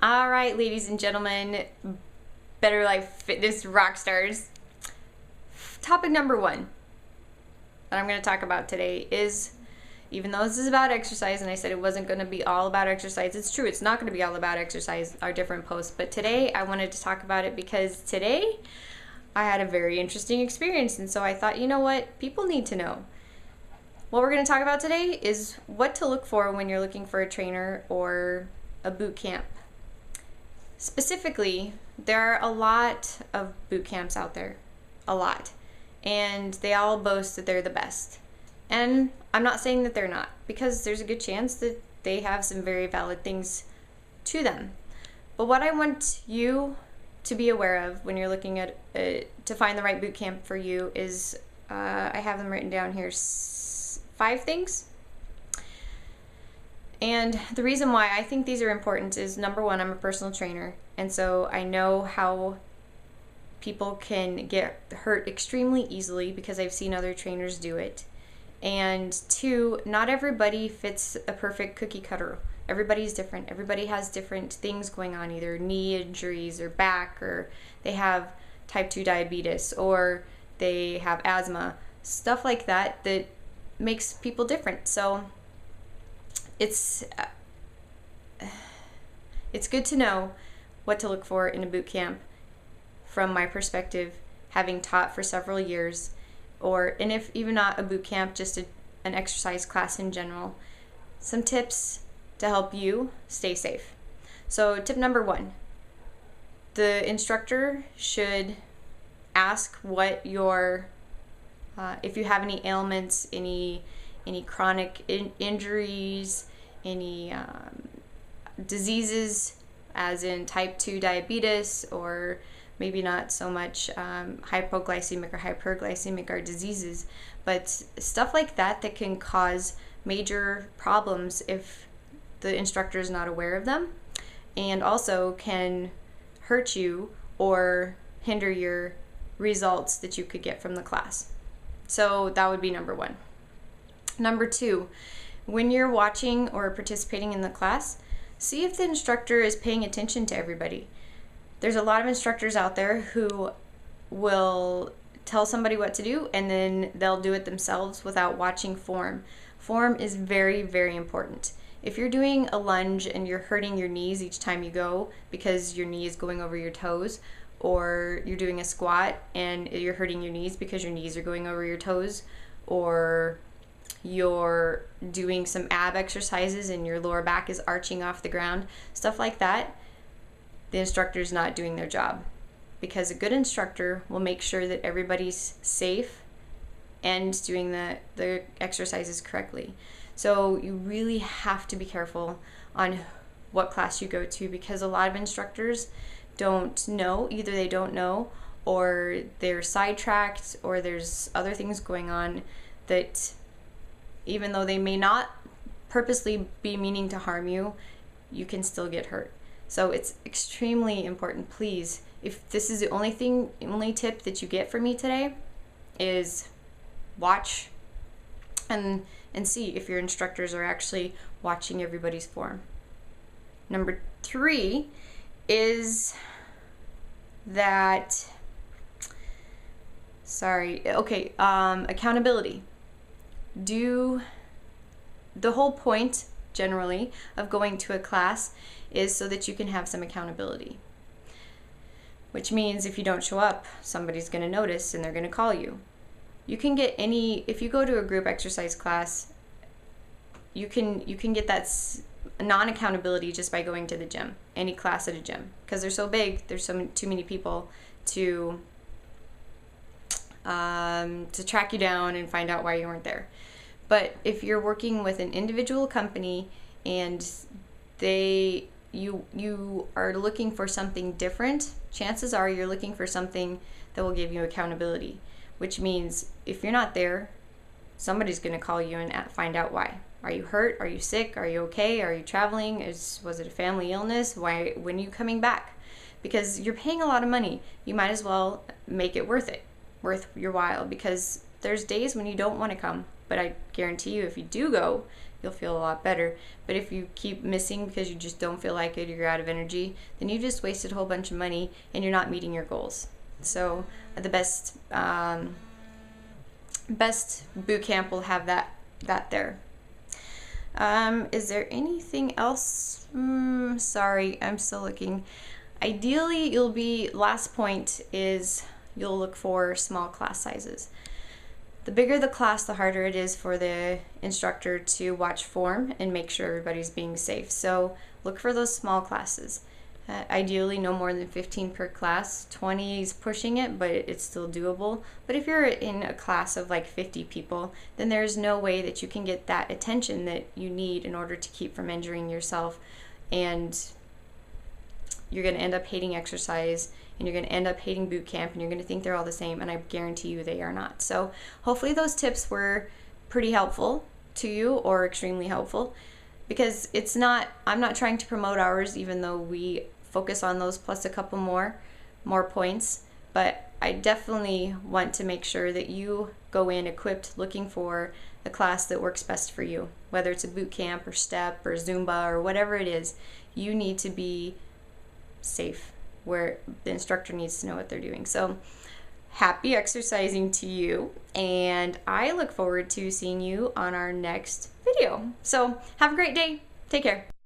All right, ladies and gentlemen, Better Life Fitness rock stars. Topic number one that I'm going to talk about today is, even though this is about exercise, and I said it wasn't going to be all about exercise, it's true, it's not going to be all about exercise, our different posts, but today I wanted to talk about it because today I had a very interesting experience, and so I thought, you know what, people need to know. What we're going to talk about today is what to look for when you're looking for a trainer or a boot camp. Specifically, there are a lot of boot camps out there, a lot, and they all boast that they're the best. And I'm not saying that they're not, because there's a good chance that they have some very valid things to them. But what I want you to be aware of when you're looking at to find the right boot camp for you is, I have them written down here, 5 things. And the reason why I think these are important is, number one, I'm a personal trainer, and so I know how people can get hurt extremely easily because I've seen other trainers do it. And 2, not everybody fits a perfect cookie cutter. Everybody's different. Everybody has different things going on, either knee injuries or back, or they have type 2 diabetes, or they have asthma, stuff like that that makes people different. So it's good to know what to look for in a boot camp from my perspective, having taught for several years, and if even not a boot camp, just an exercise class in general. Some tips to help you stay safe. So tip number 1, the instructor should ask what your if you have any ailments, any chronic injuries, any diseases, as in type 2 diabetes, or maybe not so much hypoglycemic or hyperglycemic are diseases, but stuff like that can cause major problems if the instructor is not aware of them, and also can hurt you or hinder your results that you could get from the class. So that would be number 1. Number 2, when you're watching or participating in the class, see if the instructor is paying attention to everybody. There's a lot of instructors out there who will tell somebody what to do and then they'll do it themselves without watching form. Form is very, very important. If you're doing a lunge and you're hurting your knees each time you go because your knee is going over your toes, or you're doing a squat and you're hurting your knees because your knees are going over your toes, or you're doing some ab exercises and your lower back is arching off the ground, stuff like that, the instructor's not doing their job. Because a good instructor will make sure that everybody's safe and doing the exercises correctly. So you really have to be careful on what class you go to, because a lot of instructors don't know. Either they don't know, or they're sidetracked, or there's other things going on that, even though they may not purposely be meaning to harm you, you can still get hurt. So it's extremely important. Please, if this is the only tip that you get from me today, is watch and see if your instructors are actually watching everybody's form. Number 3 is that, accountability. The whole point, generally, of going to a class is so that you can have some accountability. Which means if you don't show up, somebody's going to notice and they're going to call you. You can get if you go to a group exercise class, you can get that non-accountability just by going to the gym, any class at a gym, because they're so big, there's too many people to track you down and find out why you weren't there. But if you're working with an individual company and you are looking for something different, chances are you're looking for something that will give you accountability, which means if you're not there, somebody's going to call you and find out why. Are you hurt? Are you sick? Are you okay? Are you traveling? Was it a family illness? When are you coming back? Because you're paying a lot of money. You might as well make it worth your while, because there's days when you don't want to come. But I guarantee you, if you do go, you'll feel a lot better. But if you keep missing because you just don't feel like it, or you're out of energy, then you just wasted a whole bunch of money and you're not meeting your goals. So the best boot camp will have that there. Is there anything else? Sorry, I'm still looking. Ideally, last point is you'll look for small class sizes. The bigger the class, the harder it is for the instructor to watch form and make sure everybody's being safe. So look for those small classes. Ideally, no more than 15 per class. 20 is pushing it, but it's still doable. But if you're in a class of like 50 people, then there's no way that you can get that attention that you need in order to keep from injuring yourself. And you're going to end up hating exercise, and you're going to end up hating boot camp, and you're going to think they're all the same, and I guarantee you they are not. So hopefully those tips were pretty helpful to you, or extremely helpful, because I'm not trying to promote ours, even though we focus on those plus a couple more points, but I definitely want to make sure that you go in equipped, looking for the class that works best for you. Whether it's a boot camp or step or Zumba or whatever it is, you need to be safe, where the instructor needs to know what they're doing. So happy exercising to you, and I look forward to seeing you on our next video. So have a great day. Take care.